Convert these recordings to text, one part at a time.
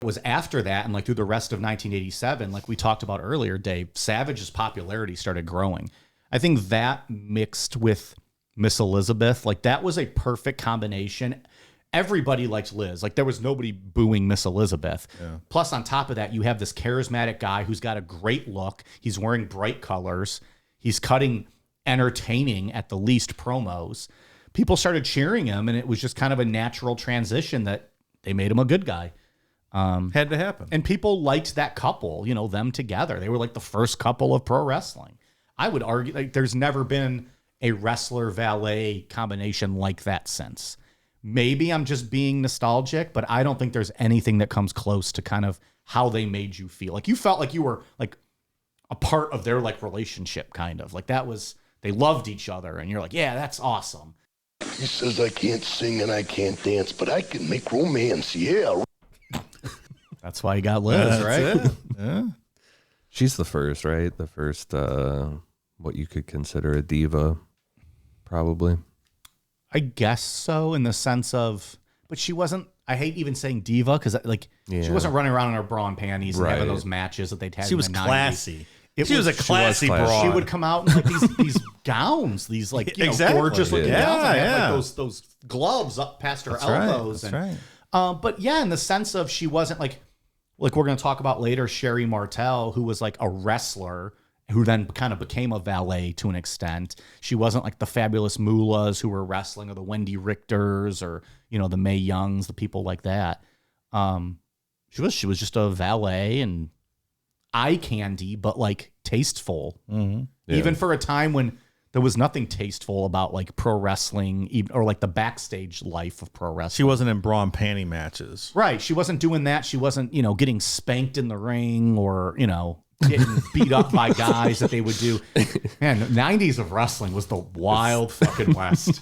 Was after that and like through the rest of 1987, like we talked about earlier, Dave, Savage's popularity started growing. I think that mixed with Miss Elizabeth, like that was a perfect combination. Everybody liked Liz. Like there was nobody booing Miss Elizabeth. Yeah. Plus on top of that, you have this charismatic guy who's got a great look. He's wearing bright colors. He's cutting entertaining at the least promos. People started cheering him, and it was just kind of a natural transition that they made him a good guy. Had to happen. And people liked that couple, you know, them together. They were like the first couple of pro wrestling. I would argue like there's never been a wrestler valet combination like that since. Maybe I'm just being nostalgic, but I don't think there's anything that comes close to kind of how they made you feel. Like you felt like you were like a part of their like relationship kind of. Like that was, they loved each other and you're like, yeah, that's awesome. He says I can't sing and I can't dance, but I can make romance, yeah. That's why you got Liz, right? Yeah. She's the first, right? The first, what you could consider a diva, probably. I guess so, in the sense of, but she wasn't, I hate even saying diva, because like she wasn't running around in her bra and panties and having those matches that they'd had. She was in the classy. 90s. She was a classy broad. She would come out in like these gowns, these like gorgeous looking gowns, and have like those gloves up past her elbows. That's right. But yeah, in the sense of she wasn't like we're going to talk about later, Sherry Martel, who was like a wrestler who then kind of became a valet to an extent. She wasn't like the fabulous Moolahs who were wrestling, or the Wendy Richters, or, you know, the Mae Youngs, the people like that. She was just a valet and eye candy, but like tasteful. Mm-hmm. Yeah. Even for a time when there was nothing tasteful about like pro wrestling, or like the backstage life of pro wrestling. She wasn't in bra and panty matches. Right. She wasn't doing that. She wasn't, you know, getting spanked in the ring, or, you know, getting beat up by guys that they would do. Man, the 90s of wrestling was the wild fucking West.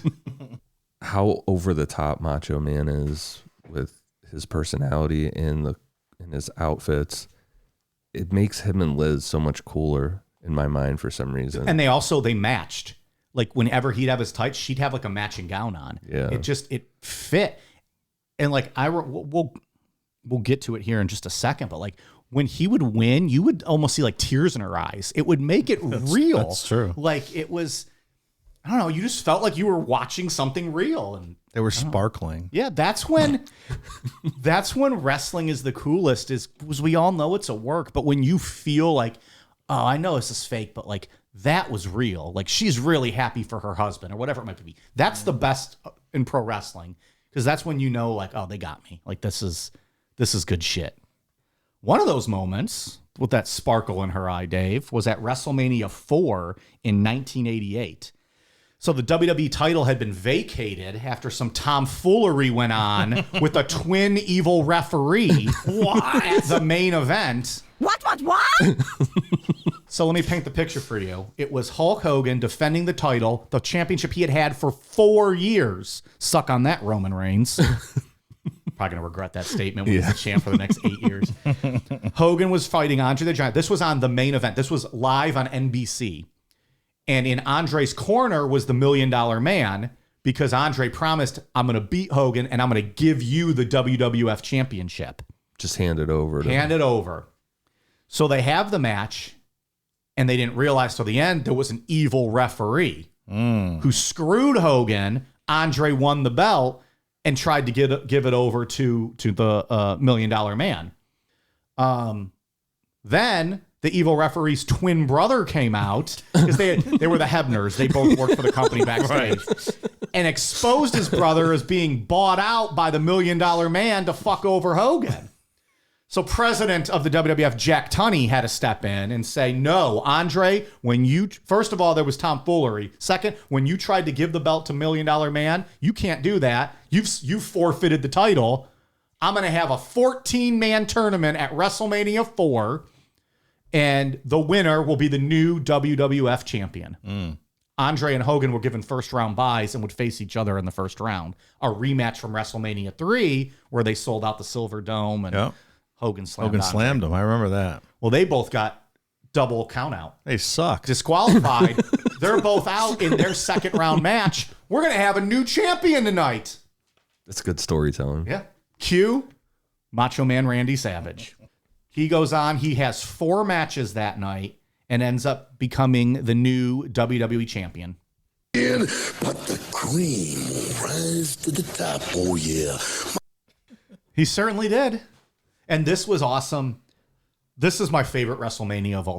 How over the top Macho Man is with his personality and his outfits. It makes him and Liz so much cooler in my mind for some reason. And they matched. Like whenever he'd have his tights, she'd have like a matching gown on. Yeah. It fit. And like we'll get to it here in just a second, but like when he would win, you would almost see like tears in her eyes. It would make it real. That's true. Like it was, I don't know, you just felt like you were watching something real, and they were sparkling. Yeah, that's when wrestling is the coolest, is because we all know it's a work, but when you feel like, oh, I know this is fake, but like that was real. Like she's really happy for her husband or whatever it might be. That's the best in pro wrestling, because that's when you know like, oh, they got me. Like this is good shit. One of those moments with that sparkle in her eye, Dave, was at WrestleMania 4 in 1988. So the WWE title had been vacated after some tomfoolery went on with a twin evil referee at the main event. What? So let me paint the picture for you. It was Hulk Hogan defending the title, the championship he had for 4 years. Suck on that, Roman Reigns. Probably going to regret that statement when he's the champ for the next 8 years. Hogan was fighting Andre the Giant. This was on the main event. This was live on NBC. And in Andre's corner was the $1 Million Man, because Andre promised, I'm going to beat Hogan and I'm going to give you the WWF championship. Just hand it over. Hand it over. So they have the match, and they didn't realize till the end there was an evil referee who screwed Hogan. Andre won the belt and tried to give it over to the $1 Million Man. Then the evil referee's twin brother came out, because they were the Hebners. They both worked for the company backstage, and exposed his brother as being bought out by the $1 Million Man to fuck over Hogan. So president of the WWF, Jack Tunney, had to step in and say, no, Andre, first of all, there was tomfoolery. Second, when you tried to give the belt to $1 Million Man, you can't do that. You've forfeited the title. I'm going to have a 14-man tournament at WrestleMania 4, and the winner will be the new WWF champion. Andre and Hogan were given first-round buys and would face each other in the first round. A rematch from WrestleMania 3, where they sold out the Silver Dome, and Hogan slammed him. I remember that. Well, they both got double count out. They suck. Disqualified. They're both out in their second round match. We're going to have a new champion tonight. That's good storytelling. Yeah. Cue Macho Man Randy Savage. He goes on. He has 4 matches that night and ends up becoming the new WWE champion. But the cream will rise to the top. Oh, yeah. He certainly did. And this was awesome. This is my favorite WrestleMania of all